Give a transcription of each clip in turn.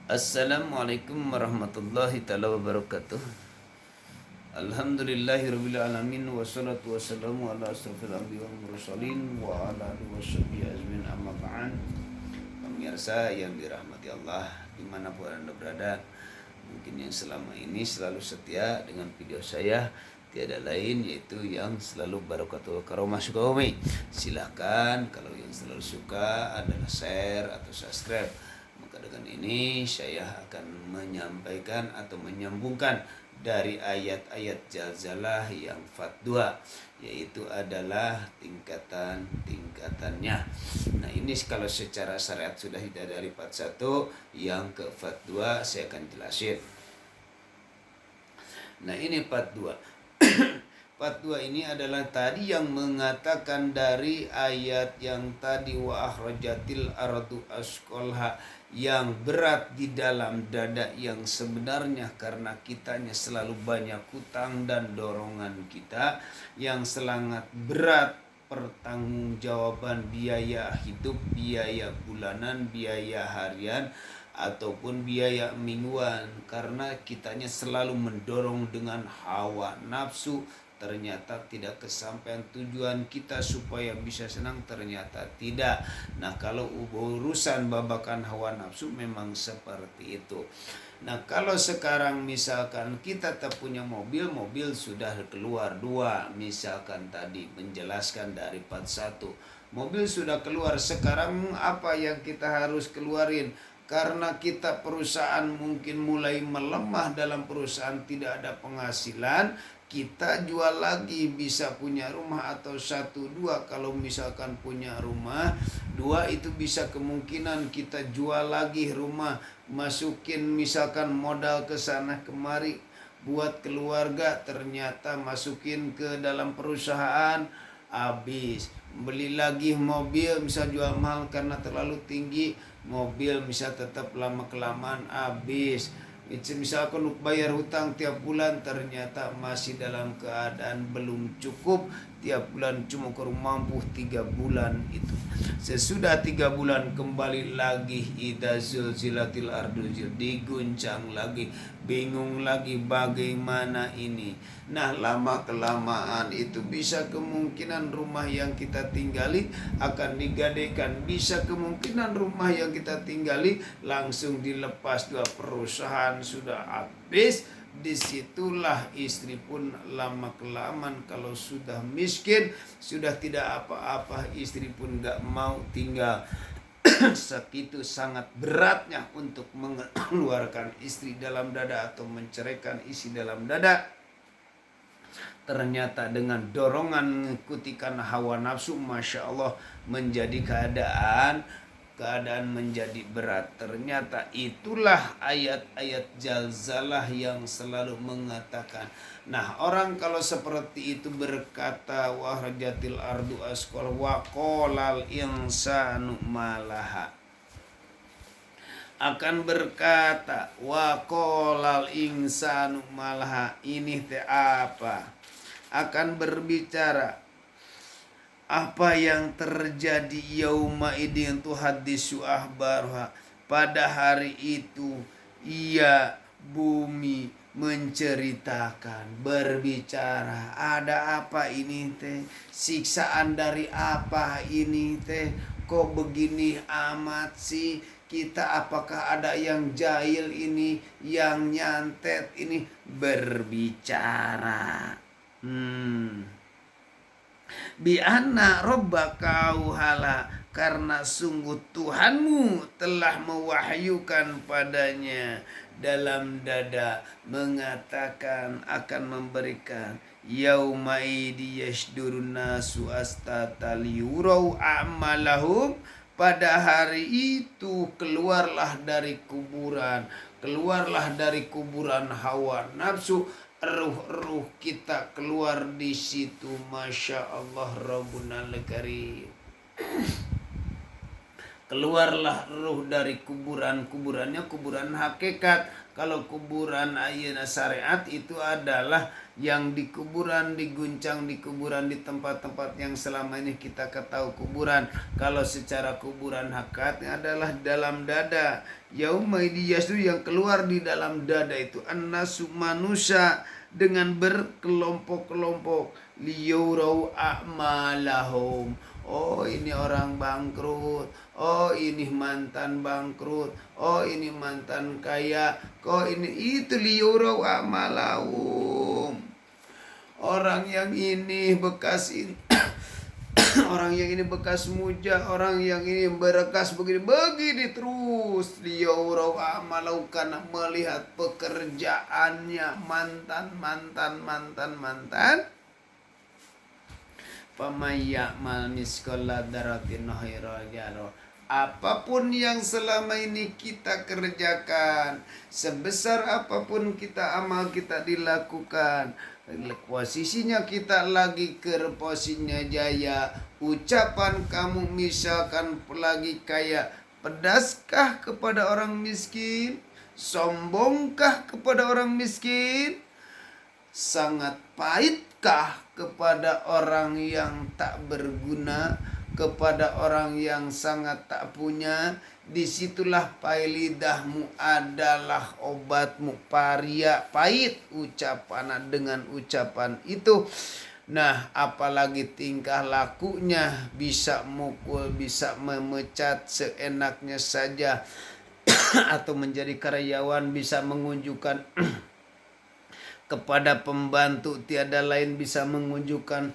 Assalamualaikum warahmatullahi taala wabarakatuh. Alhamdulillahirabbil alamin wassalatu wassalamu ala asrofil anbiya'i wal mursalin wa ala alihi washabihi ajmain amma ba'd. Pemirsa yang dirahmati Allah dimanapun Anda berada, mungkin yang selama ini selalu setia dengan video saya tiada lain yaitu yang selalu barakatul karomah sukaumi. Silahkan kalau yang selalu suka adalah share atau subscribe. Maka dengan ini saya akan menyampaikan atau menyambungkan dari ayat-ayat Jalzalah yang Fat 2, yaitu adalah tingkatan-tingkatannya. Nah ini kalau secara syariat sudah tidak dari Fat 1, yang ke Fat 2 saya akan jelasin. Nah ini Fat 2. Part 2 ini adalah tadi yang mengatakan dari ayat yang tadi wa akhrajatil ardu asqalha, yang berat di dalam dada, yang sebenarnya karena kitanya selalu banyak hutang dan dorongan kita yang sangat berat pertanggungjawaban biaya hidup, biaya bulanan, biaya harian ataupun biaya mingguan, karena kitanya selalu mendorong dengan hawa nafsu. Ternyata tidak kesampaian tujuan kita supaya bisa senang, ternyata tidak. Nah kalau urusan babakan hawa nafsu memang seperti itu. Nah kalau sekarang misalkan kita tak punya mobil sudah keluar 2, misalkan tadi menjelaskan dari part 1, mobil sudah keluar. Sekarang apa yang kita harus keluarin? Karena kita perusahaan mungkin mulai melemah, dalam perusahaan tidak ada penghasilan, kita jual lagi, bisa punya rumah atau 1-2. Kalau misalkan punya rumah 2 itu bisa kemungkinan kita jual lagi rumah, masukin misalkan modal ke sana kemari buat keluarga, ternyata masukin ke dalam perusahaan habis. Beli lagi mobil, bisa jual mahal karena terlalu tinggi, mobil bisa tetap lama kelamaan habis. Misalkan bayar hutang tiap bulan, ternyata masih dalam keadaan belum cukup, tiap bulan cuma kurang mampu 3 bulan itu. Sesudah 3 bulan kembali lagi, idza zulzilatil ardu, diguncang lagi, bingung lagi bagaimana ini. Nah lama kelamaan itu bisa kemungkinan rumah yang kita tinggali akan digadaikan, bisa kemungkinan rumah yang kita tinggali langsung dilepas, 2 perusahaan sudah habis. Disitulah istri pun lama kelamaan kalau sudah miskin, sudah tidak apa-apa, istri pun gak mau tinggal. Segitu sangat beratnya untuk mengeluarkan istri dalam dada atau menceraikan istri dalam dada. Ternyata dengan dorongan kutikan hawa nafsu, Masya Allah, menjadi keadaan menjadi berat. Ternyata itulah ayat-ayat Jalzalah yang selalu mengatakan. Nah orang kalau seperti itu berkata wahrajatil ardu asqal wa qolal insanu malaha, akan berkata wa qolal insanu malaha, ini teh apa, akan berbicara apa yang terjadi yauma idin tuhaddisu ahbarha, pada hari itu ia bumi menceritakan, berbicara, ada apa ini teh, siksaan dari apa ini teh, kok begini amat sih kita, apakah ada yang jahil ini, yang nyantet ini, berbicara. Bi anna rabbaka auhala, karena sungguh Tuhanmu telah mewahyukan padanya dalam dada, mengatakan akan memberikan yaumaidi yashdurun nasu astataliyurau a'malahum, pada hari itu keluarlah dari kuburan, keluarlah dari kuburan hawa nafsu, ruh-ruh kita keluar di situ. Masya Allah Rabbuna Al-Karim. keluarlah ruh dari kuburannya kuburan hakikat. Kalau kuburan ayeuna syariat itu adalah yang di kuburan, diguncang di kuburan, di tempat-tempat yang selama ini kita ketahui kuburan. Kalau secara kuburan hakikatnya adalah dalam dada. Yaumaidiyas itu yang keluar di dalam dada itu annasu manusia dengan berkelompok-kelompok liyurau a'malahum. Oh ini orang bangkrut, oh ini mantan bangkrut, oh ini mantan kaya, kok ini itu liyurau amalahum. Orang yang ini bekas ini orang yang ini bekas muja, orang yang ini bekas begini terus liyurau amalau, karena melihat pekerjaannya mantan. Pamayya'mal miskola daratin khairan. Apapun yang selama ini kita kerjakan, sebesar apapun kita amal kita dilakukan, posisinya kita lagi ke posisinya jaya, ucapan kamu misalkan lagi kayak pedaskah kepada orang miskin, sombongkah kepada orang miskin, sangat pahitkah kepada orang yang tak berguna, kepada orang yang sangat tak punya. Disitulah lidahmu adalah obatmu. Paria pahit ucapan dengan ucapan itu. Nah apalagi tingkah lakunya, bisa mukul, bisa memecat seenaknya saja atau menjadi karyawan bisa mengunjukkan kepada pembantu, tiada lain bisa menunjukkan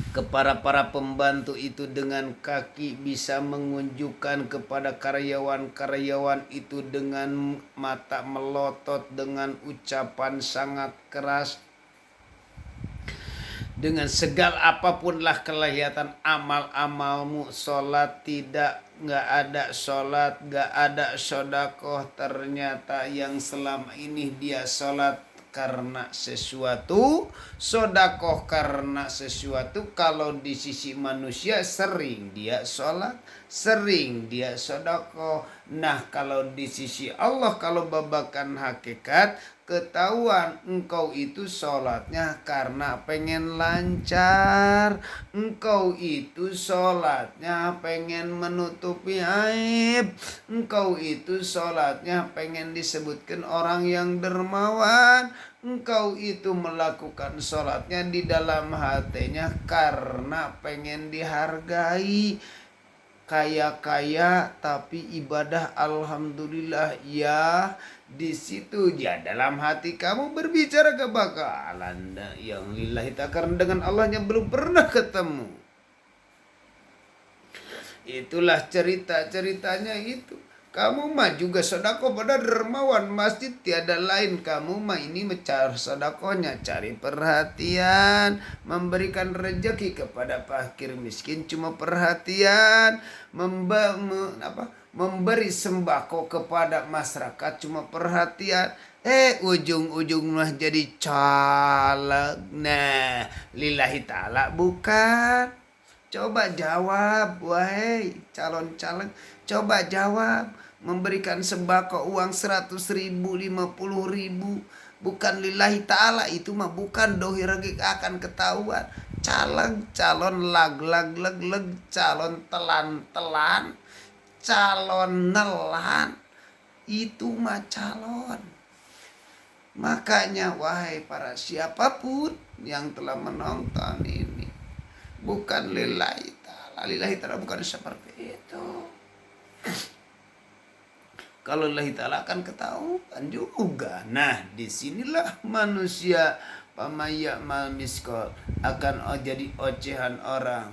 kepada para pembantu itu dengan kaki, bisa menunjukkan kepada karyawan itu dengan mata melotot, dengan ucapan sangat keras, dengan segala apapun lah kelihatan amal-amalmu. Sholat nggak ada sholat, nggak ada sodakoh. Ternyata yang selama ini dia sholat karena sesuatu, sodakoh karena sesuatu. Kalau di sisi manusia sering dia sholat, sering dia sodakoh. Nah kalau di sisi Allah, kalau babakan hakikat, ketahuan engkau itu sholatnya karena pengen lancar, engkau itu sholatnya pengen menutupi aib, engkau itu sholatnya pengen disebutkan orang yang dermawan, engkau itu melakukan sholatnya di dalam hatinya karena pengen dihargai. Kaya tapi ibadah alhamdulillah ya. Di situ ya dalam hati kamu berbicara kebakalan yang lillahi ta'ala, dengan Allahnya belum pernah ketemu. Itulah ceritanya itu. Kamu mah juga sedekah pada dermawan masjid, tiada lain kamu mah ini mencari sedekahnya, cari perhatian, memberikan rezeki kepada fakir miskin cuma perhatian, memberi sembako kepada masyarakat cuma perhatian. Ujung-ujung mah jadi caleg. Nah, lillahi ta'ala bukan. Coba jawab, wahai calon caleg, coba jawab. Memberikan sembako uang 100.000, 50.000, bukan lillahi ta'ala, itu mah bukan dohir akan ketahuan. Caleg, calon leg, calon telan, calon nelan, itu mah calon. Makanya wahai para siapapun yang telah menonton ini, bukan lillahi ta'ala bukan seperti itu. Kalau lillahi ta'ala akan ketahuan juga. Nah disinilah manusia pamayya'mal miskol akan jadi ocehan orang.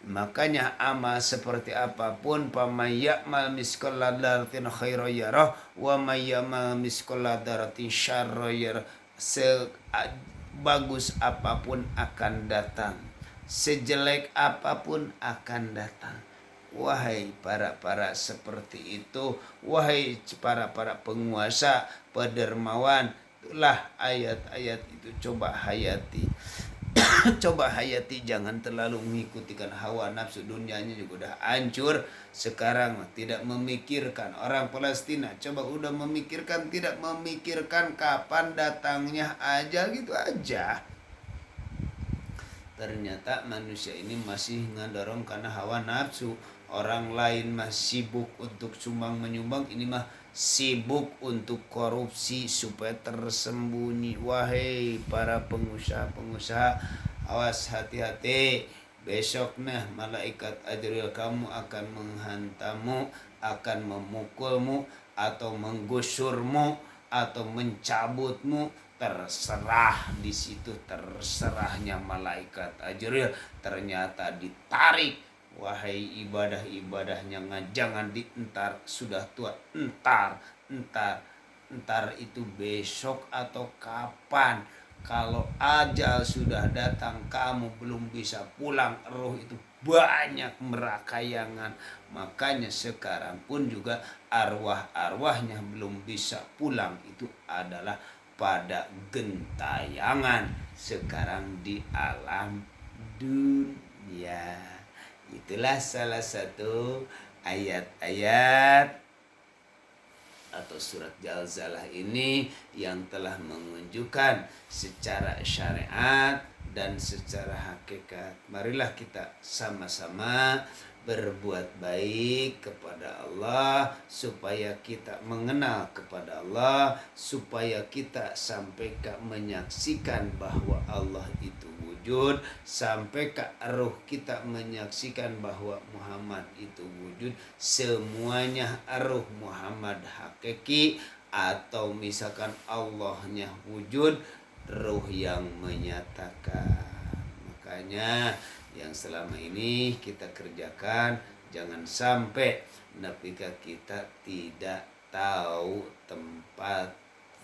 Makanya amal seperti apapun, pamayya'mal miskol daratin khairan yarah wa mayya'mal miskol daratin syarran yarah. Sebagus apapun akan datang, sejelek apapun akan datang. Wahai para seperti itu, wahai para penguasa, pedermawan, itulah ayat-ayat itu coba hayati. Coba hayati, jangan terlalu mengikutikan hawa nafsu. Dunianya juga udah hancur. Sekarang tidak memikirkan orang Palestina. Coba udah memikirkan, tidak memikirkan kapan datangnya aja, gitu aja. Ternyata manusia ini masih ngedorong karena hawa nafsu. Orang lain mah sibuk untuk sumbang menyumbang, ini mah sibuk untuk korupsi supaya tersembunyi. Wahai para pengusaha-pengusaha, awas, hati-hati. Besok malaikat Ajril kamu akan menghantammu, akan memukulmu, atau menggusurmu, atau mencabutmu. Terserah, di situ terserahnya malaikat Ajril. Ternyata ditarik. Wahai ibadah-ibadahnya, jangan dientar, sudah tua, entar itu besok atau kapan. Kalau ajal sudah datang, kamu belum bisa pulang, roh itu banyak merakayangan. Makanya sekarang pun juga arwah-arwahnya belum bisa pulang, itu adalah pada gentayangan sekarang di alam dunia. Itulah salah satu ayat-ayat atau surat Jalzalah ini yang telah menunjukkan secara syariat dan secara hakikat. Marilah kita sama-sama berbuat baik kepada Allah, supaya kita mengenal kepada Allah, supaya kita sampai menyaksikan bahwa Allah itu wujud, sampai roh kita menyaksikan bahwa Muhammad itu wujud. Semuanya roh Muhammad hakiki, atau misalkan Allahnya wujud, roh yang menyatakan. Makanya yang selama ini kita kerjakan, jangan sampai napika kita tidak tahu tempat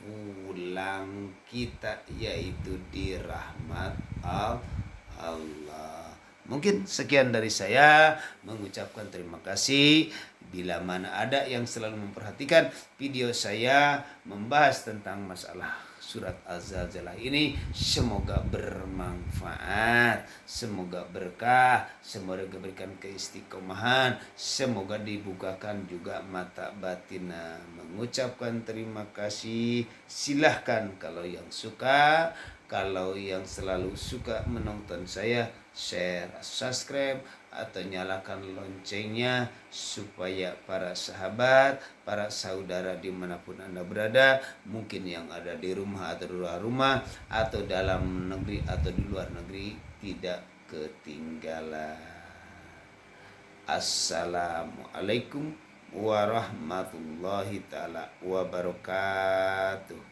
pulang kita, yaitu di rahmat Allah. Mungkin sekian dari saya, mengucapkan terima kasih. Bila mana ada yang selalu memperhatikan video saya membahas tentang masalah surat Az-Zalzalah ini, semoga bermanfaat, semoga berkah, semoga diberikan keistiqomahan, semoga dibukakan juga mata batin. Mengucapkan terima kasih. Silahkan kalau yang suka, kalau yang selalu suka menonton saya, share, subscribe, atau nyalakan loncengnya, supaya para sahabat, para saudara dimanapun Anda berada, mungkin yang ada di rumah atau di luar rumah, atau dalam negeri atau di luar negeri, tidak ketinggalan. Assalamualaikum warahmatullahi ta'ala wabarakatuh.